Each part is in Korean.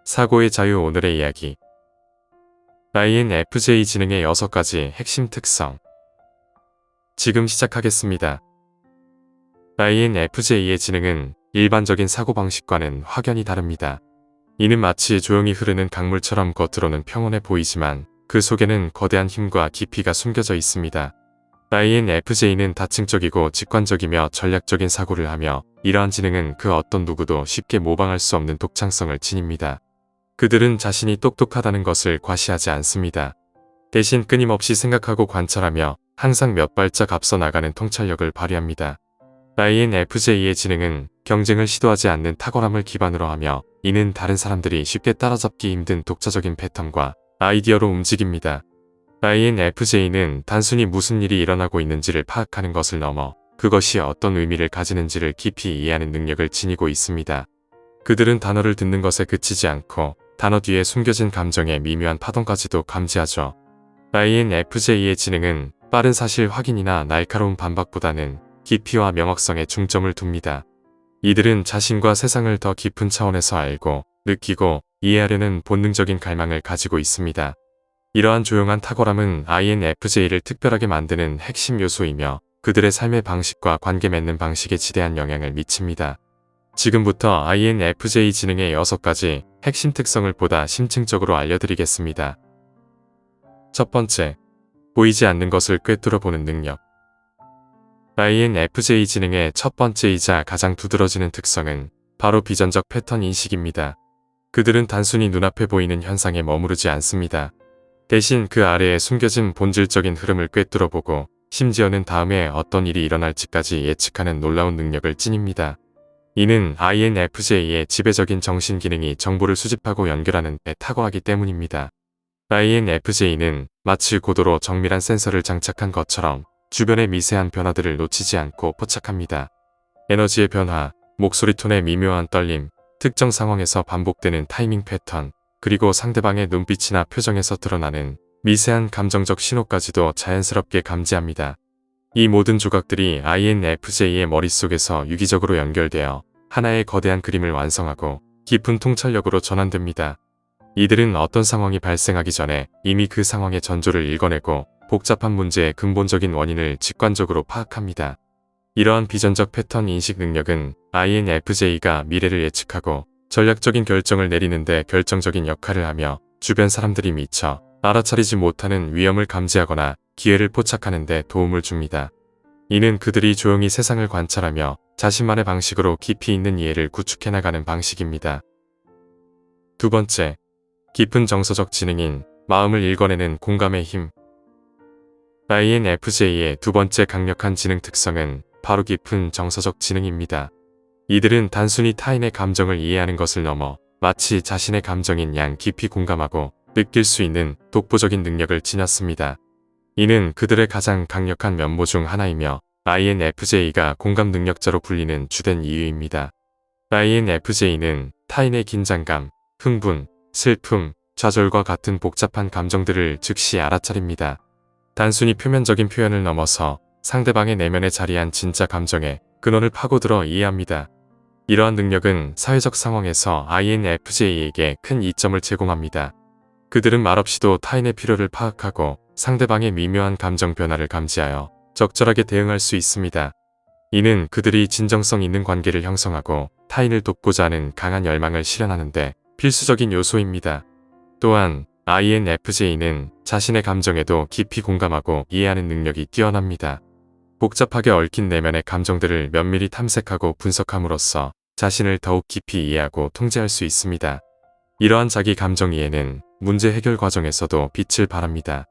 사고의 자유 오늘의 이야기. INFJ 지능의 6가지 핵심 특성. 지금 시작하겠습니다. INFJ의 지능은 일반적인 사고방식과는 확연히 다릅니다. 이는 마치 조용히 흐르는 강물처럼 겉으로는 평온해 보이지만 그 속에는 거대한 힘과 깊이가 숨겨져 있습니다. INFJ는 다층적이고 직관적이며 전략적인 사고를 하며 이러한 지능은 그 어떤 누구도 쉽게 모방할 수 없는 독창성을 지닙니다. 그들은 자신이 똑똑하다는 것을 과시하지 않습니다. 대신 끊임없이 생각하고 관찰하며 항상 몇 발짝 앞서 나가는 통찰력을 발휘합니다. INFJ의 지능은 경쟁을 시도하지 않는 탁월함을 기반으로 하며 이는 다른 사람들이 쉽게 따라잡기 힘든 독자적인 패턴과 아이디어로 움직입니다. INFJ는 단순히 무슨 일이 일어나고 있는지를 파악하는 것을 넘어 그것이 어떤 의미를 가지는지를 깊이 이해하는 능력을 지니고 있습니다. 그들은 단어를 듣는 것에 그치지 않고 단어 뒤에 숨겨진 감정의 미묘한 파동까지도 감지하죠. INFJ의 지능은 빠른 사실 확인이나 날카로운 반박보다는 깊이와 명확성에 중점을 둡니다. 이들은 자신과 세상을 더 깊은 차원에서 알고, 느끼고, 이해하려는 본능적인 갈망을 가지고 있습니다. 이러한 조용한 탁월함은 INFJ를 특별하게 만드는 핵심 요소이며 그들의 삶의 방식과 관계 맺는 방식에 지대한 영향을 미칩니다. 지금부터 INFJ 지능의 6가지 핵심 특성을 보다 심층적으로 알려드리겠습니다. 첫 번째, 보이지 않는 것을 꿰뚫어 보는 능력. INFJ 지능의 첫 번째이자 가장 두드러지는 특성은 바로 비전적 패턴 인식입니다. 그들은 단순히 눈앞에 보이는 현상에 머무르지 않습니다. 대신 그 아래에 숨겨진 본질적인 흐름을 꿰뚫어 보고 심지어는 다음에 어떤 일이 일어날지까지 예측하는 놀라운 능력을 지닙니다. 이는 INFJ의 지배적인 정신 기능이 정보를 수집하고 연결하는 데 탁월하기 때문입니다. INFJ는 마치 고도로 정밀한 센서를 장착한 것처럼 주변의 미세한 변화들을 놓치지 않고 포착합니다. 에너지의 변화, 목소리 톤의 미묘한 떨림, 특정 상황에서 반복되는 타이밍 패턴, 그리고 상대방의 눈빛이나 표정에서 드러나는 미세한 감정적 신호까지도 자연스럽게 감지합니다. 이 모든 조각들이 INFJ의 머릿속에서 유기적으로 연결되어 하나의 거대한 그림을 완성하고 깊은 통찰력으로 전환됩니다. 이들은 어떤 상황이 발생하기 전에 이미 그 상황의 전조를 읽어내고 복잡한 문제의 근본적인 원인을 직관적으로 파악합니다. 이러한 비전적 패턴 인식 능력은 INFJ가 미래를 예측하고 전략적인 결정을 내리는데 결정적인 역할을 하며 주변 사람들이 미처 알아차리지 못하는 위험을 감지하거나 기회를 포착하는 데 도움을 줍니다. 이는 그들이 조용히 세상을 관찰하며 자신만의 방식으로 깊이 있는 이해를 구축해 나가는 방식입니다. 두 번째, 깊은 정서적 지능인 마음을 읽어내는 공감의 힘. INFJ의 두 번째 강력한 지능 특성은 바로 깊은 정서적 지능입니다. 이들은 단순히 타인의 감정을 이해하는 것을 넘어 마치 자신의 감정인 양 깊이 공감하고 느낄 수 있는 독보적인 능력을 지녔습니다. 이는 그들의 가장 강력한 면모 중 하나이며 INFJ가 공감 능력자로 불리는 주된 이유입니다. INFJ는 타인의 긴장감, 흥분, 슬픔, 좌절과 같은 복잡한 감정들을 즉시 알아차립니다. 단순히 표면적인 표현을 넘어서 상대방의 내면에 자리한 진짜 감정의 근원을 파고들어 이해합니다. 이러한 능력은 사회적 상황에서 INFJ에게 큰 이점을 제공합니다. 그들은 말없이도 타인의 필요를 파악하고 상대방의 미묘한 감정 변화를 감지하여 적절하게 대응할 수 있습니다. 이는 그들이 진정성 있는 관계를 형성하고 타인을 돕고자 하는 강한 열망을 실현하는데 필수적인 요소입니다. 또한 INFJ는 자신의 감정에도 깊이 공감하고 이해하는 능력이 뛰어납니다. 복잡하게 얽힌 내면의 감정들을 면밀히 탐색하고 분석함으로써 자신을 더욱 깊이 이해하고 통제할 수 있습니다. 이러한 자기 감정 이해는 문제 해결 과정에서도 빛을 발합니다.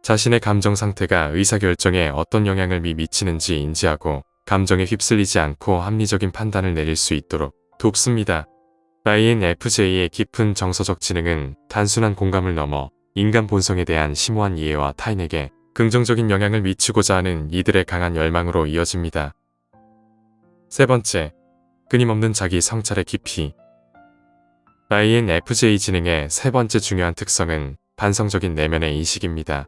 자신의 감정 상태가 의사결정에 어떤 영향을 미치는지 인지하고 감정에 휩쓸리지 않고 합리적인 판단을 내릴 수 있도록 돕습니다. INFJ의 깊은 정서적 지능은 단순한 공감을 넘어 인간 본성에 대한 심오한 이해와 타인에게 긍정적인 영향을 미치고자 하는 이들의 강한 열망으로 이어집니다. 세 번째, 끊임없는 자기 성찰의 깊이. INFJ 지능의 세 번째 중요한 특성은 반성적인 내면의 인식입니다.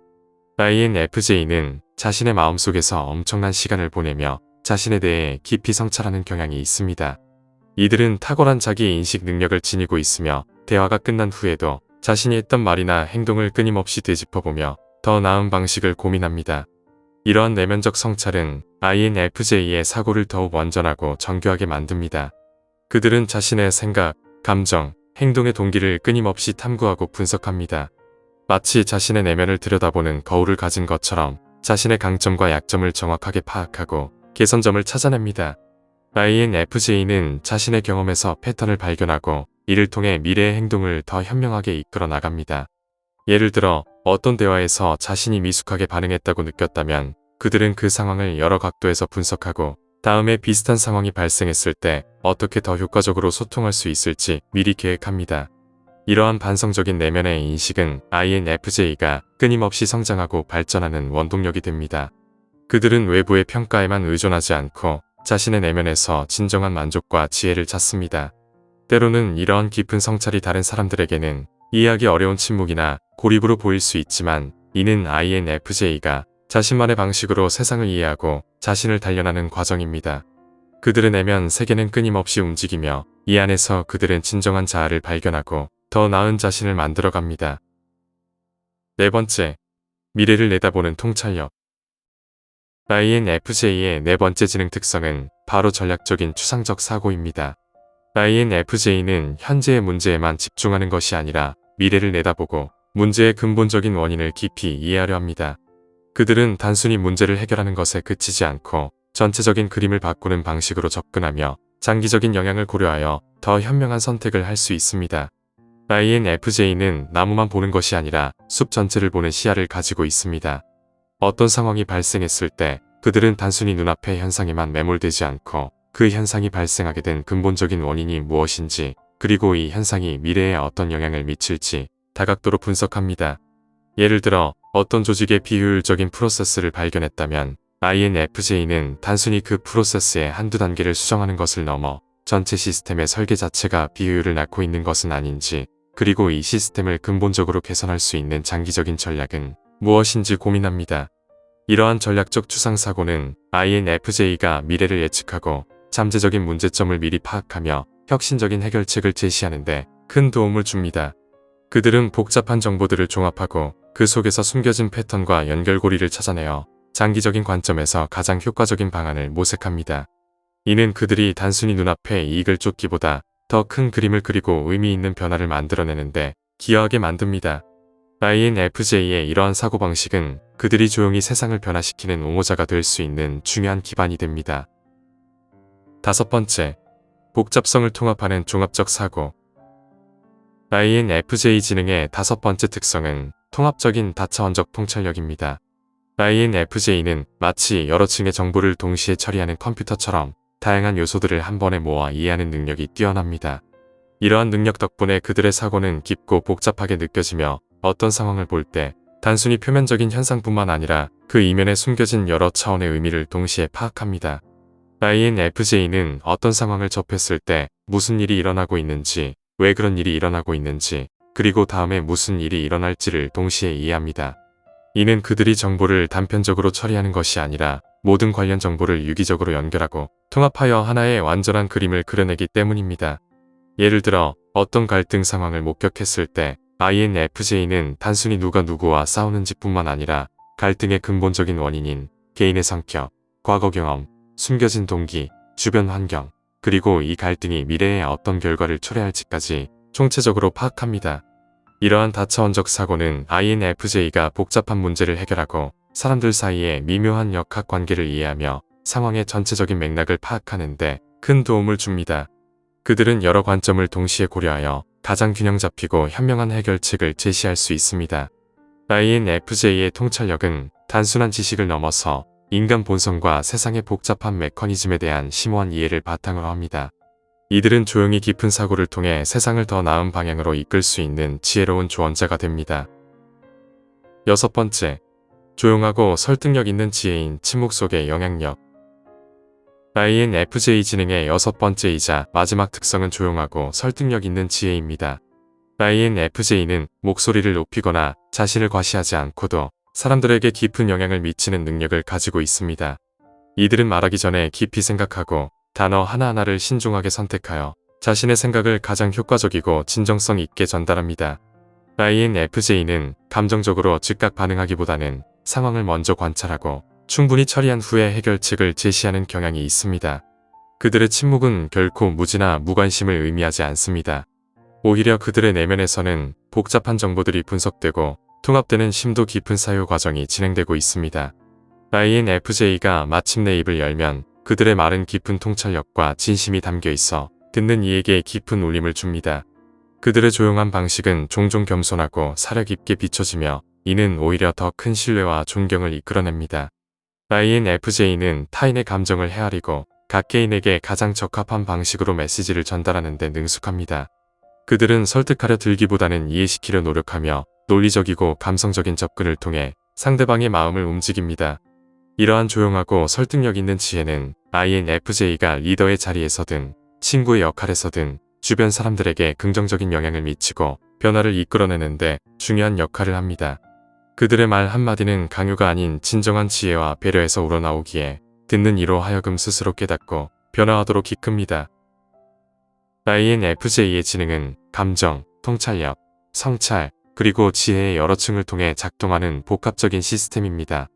INFJ는 자신의 마음속에서 엄청난 시간을 보내며 자신에 대해 깊이 성찰하는 경향이 있습니다. 이들은 탁월한 자기인식 능력을 지니고 있으며 대화가 끝난 후에도 자신이 했던 말이나 행동을 끊임없이 되짚어보며 더 나은 방식을 고민합니다. 이러한 내면적 성찰은 INFJ의 사고를 더욱 완전하고 정교하게 만듭니다. 그들은 자신의 생각, 감정, 행동의 동기를 끊임없이 탐구하고 분석합니다. 마치 자신의 내면을 들여다보는 거울을 가진 것처럼 자신의 강점과 약점을 정확하게 파악하고 개선점을 찾아냅니다. INFJ는 자신의 경험에서 패턴을 발견하고 이를 통해 미래의 행동을 더 현명하게 이끌어 나갑니다. 예를 들어 어떤 대화에서 자신이 미숙하게 반응했다고 느꼈다면 그들은 그 상황을 여러 각도에서 분석하고 다음에 비슷한 상황이 발생했을 때 어떻게 더 효과적으로 소통할 수 있을지 미리 계획합니다. 이러한 반성적인 내면의 인식은 INFJ가 끊임없이 성장하고 발전하는 원동력이 됩니다. 그들은 외부의 평가에만 의존하지 않고 자신의 내면에서 진정한 만족과 지혜를 찾습니다. 때로는 이러한 깊은 성찰이 다른 사람들에게는 이해하기 어려운 침묵이나 고립으로 보일 수 있지만 이는 INFJ가 자신만의 방식으로 세상을 이해하고 자신을 단련하는 과정입니다. 그들의 내면 세계는 끊임없이 움직이며 이 안에서 그들은 진정한 자아를 발견하고 더 나은 자신을 만들어갑니다. 네 번째, 미래를 내다보는 통찰력. INFJ의 네 번째 지능 특성은 바로 전략적인 추상적 사고입니다. INFJ는 현재의 문제에만 집중하는 것이 아니라 미래를 내다보고 문제의 근본적인 원인을 깊이 이해하려 합니다. 그들은 단순히 문제를 해결하는 것에 그치지 않고 전체적인 그림을 바꾸는 방식으로 접근하며 장기적인 영향을 고려하여 더 현명한 선택을 할 수 있습니다. INFJ는 나무만 보는 것이 아니라 숲 전체를 보는 시야를 가지고 있습니다. 어떤 상황이 발생했을 때 그들은 단순히 눈앞의 현상에만 매몰되지 않고 그 현상이 발생하게 된 근본적인 원인이 무엇인지 그리고 이 현상이 미래에 어떤 영향을 미칠지 다각도로 분석합니다. 예를 들어 어떤 조직의 비효율적인 프로세스를 발견했다면 INFJ는 단순히 그 프로세스의 한두 단계를 수정하는 것을 넘어 전체 시스템의 설계 자체가 비효율을 낳고 있는 것은 아닌지 그리고 이 시스템을 근본적으로 개선할 수 있는 장기적인 전략은 무엇인지 고민합니다. 이러한 전략적 추상사고는 INFJ가 미래를 예측하고 잠재적인 문제점을 미리 파악하며 혁신적인 해결책을 제시하는 데 큰 도움을 줍니다. 그들은 복잡한 정보들을 종합하고 그 속에서 숨겨진 패턴과 연결고리를 찾아내어 장기적인 관점에서 가장 효과적인 방안을 모색합니다. 이는 그들이 단순히 눈앞의 이익을 쫓기보다 더 큰 그림을 그리고 의미 있는 변화를 만들어내는데 기여하게 만듭니다. INFJ의 이러한 사고방식은 그들이 조용히 세상을 변화시키는 옹호자가 될 수 있는 중요한 기반이 됩니다. 다섯 번째, 복잡성을 통합하는 종합적 사고. INFJ 지능의 다섯 번째 특성은 통합적인 다차원적 통찰력입니다. INFJ는 마치 여러 층의 정보를 동시에 처리하는 컴퓨터처럼 다양한 요소들을 한 번에 모아 이해하는 능력이 뛰어납니다. 이러한 능력 덕분에 그들의 사고는 깊고 복잡하게 느껴지며 어떤 상황을 볼 때 단순히 표면적인 현상뿐만 아니라 그 이면에 숨겨진 여러 차원의 의미를 동시에 파악합니다. INFJ는 어떤 상황을 접했을 때 무슨 일이 일어나고 있는지, 왜 그런 일이 일어나고 있는지, 그리고 다음에 무슨 일이 일어날지를 동시에 이해합니다. 이는 그들이 정보를 단편적으로 처리하는 것이 아니라 모든 관련 정보를 유기적으로 연결하고 통합하여 하나의 완전한 그림을 그려내기 때문입니다. 예를 들어 어떤 갈등 상황을 목격했을 때 INFJ는 단순히 누가 누구와 싸우는지 뿐만 아니라 갈등의 근본적인 원인인 개인의 성격, 과거 경험, 숨겨진 동기, 주변 환경, 그리고 이 갈등이 미래에 어떤 결과를 초래할지까지 총체적으로 파악합니다. 이러한 다차원적 사고는 INFJ가 복잡한 문제를 해결하고 사람들 사이의 미묘한 역학관계를 이해하며 상황의 전체적인 맥락을 파악하는 데 큰 도움을 줍니다. 그들은 여러 관점을 동시에 고려하여 가장 균형 잡히고 현명한 해결책을 제시할 수 있습니다. INFJ의 통찰력은 단순한 지식을 넘어서 인간 본성과 세상의 복잡한 메커니즘에 대한 심오한 이해를 바탕으로 합니다. 이들은 조용히 깊은 사고를 통해 세상을 더 나은 방향으로 이끌 수 있는 지혜로운 조언자가 됩니다. 여섯 번째, 조용하고 설득력 있는 지혜인 침묵 속의 영향력. INFJ 지능의 여섯 번째이자 마지막 특성은 조용하고 설득력 있는 지혜입니다. INFJ는 목소리를 높이거나 자신을 과시하지 않고도 사람들에게 깊은 영향을 미치는 능력을 가지고 있습니다. 이들은 말하기 전에 깊이 생각하고 단어 하나하나를 신중하게 선택하여 자신의 생각을 가장 효과적이고 진정성 있게 전달합니다. INFJ는 감정적으로 즉각 반응하기보다는 상황을 먼저 관찰하고 충분히 처리한 후에 해결책을 제시하는 경향이 있습니다. 그들의 침묵은 결코 무지나 무관심을 의미하지 않습니다. 오히려 그들의 내면에서는 복잡한 정보들이 분석되고 통합되는 심도 깊은 사유 과정이 진행되고 있습니다. INFJ가 마침내 입을 열면 그들의 말은 깊은 통찰력과 진심이 담겨 있어 듣는 이에게 깊은 울림을 줍니다. 그들의 조용한 방식은 종종 겸손하고 사력 있게 비춰지며 이는 오히려 더 큰 신뢰와 존경을 이끌어냅니다. INFJ는 타인의 감정을 헤아리고 각 개인에게 가장 적합한 방식으로 메시지를 전달하는 데 능숙합니다. 그들은 설득하려 들기보다는 이해시키려 노력하며 논리적이고 감성적인 접근을 통해 상대방의 마음을 움직입니다. 이러한 조용하고 설득력 있는 지혜는 INFJ가 리더의 자리에서든 친구의 역할에서든 주변 사람들에게 긍정적인 영향을 미치고 변화를 이끌어내는데 중요한 역할을 합니다. 그들의 말 한마디는 강요가 아닌 진정한 지혜와 배려에서 우러나오기에 듣는 이로 하여금 스스로 깨닫고 변화하도록 이끕니다. INFJ의 지능은 감정, 통찰력, 성찰, 그리고 지혜의 여러 층을 통해 작동하는 복합적인 시스템입니다.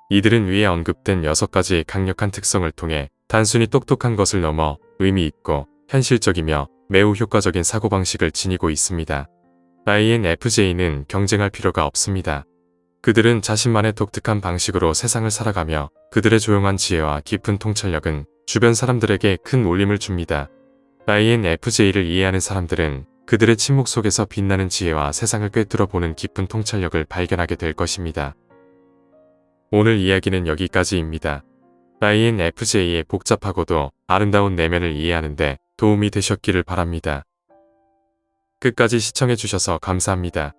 이들은 위에 언급된 6가지 강력한 특성을 통해 단순히 똑똑한 것을 넘어 의미 있고 현실적이며 매우 효과적인 사고방식을 지니고 있습니다. INFJ는 경쟁할 필요가 없습니다. 그들은 자신만의 독특한 방식으로 세상을 살아가며 그들의 조용한 지혜와 깊은 통찰력은 주변 사람들에게 큰 울림을 줍니다. INFJ를 이해하는 사람들은 그들의 침묵 속에서 빛나는 지혜와 세상을 꿰뚫어 보는 깊은 통찰력을 발견하게 될 것입니다. 오늘 이야기는 여기까지입니다. INFJ의 복잡하고도 아름다운 내면을 이해하는데 도움이 되셨기를 바랍니다. 끝까지 시청해주셔서 감사합니다.